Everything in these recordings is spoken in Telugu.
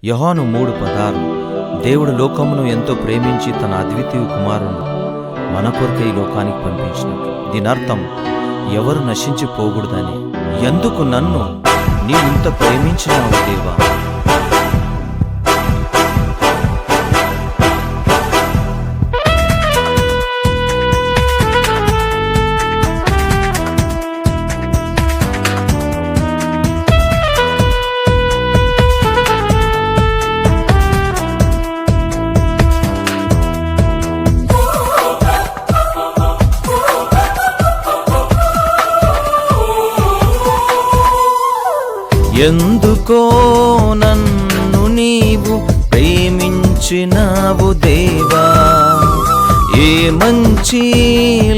యోహాను 3:16 దేవుడు లోకమును ఎంతో ప్రేమించి తన అద్వితీయ కుమారుని మన కొరకై లోకానికి పంపించినట్టు. దీనర్థం ఎవరు నశించిపోకూడదని. ఎందుకు నన్ను నీవింత ప్రేమించినావు దేవా? ఎందుకో నన్ను నీవు ప్రేమించినావు దేవా? ఏ మంచి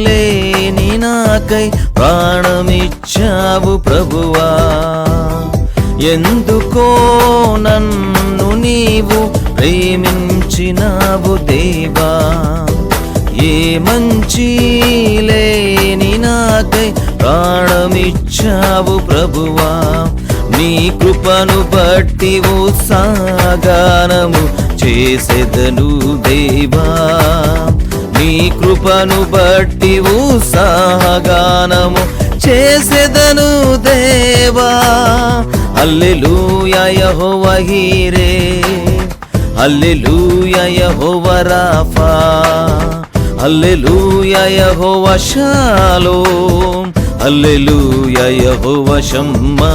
లేని నాకై ప్రాణమిచ్చావు ప్రభువా. ఎందుకో నన్ను నీవు ప్రేమించినావు దేవా? ఏ మంచి లేని నాకై ప్రాణమిచ్చావు ప్రభువా. నీ కృపను బట్టి ఉత్సాహగానము చేసెదను దేవా. నీ కృపను బట్టి ఉత్సాహగానము చేసెదను దేవా. హల్లెలూయా యెహోవా హీరే, హల్లెలూయా యెహోవా రాఫా, హల్లెలూయా యెహోవా షాలోమ్, హల్లెలూయా యెహోవా షమ్మా.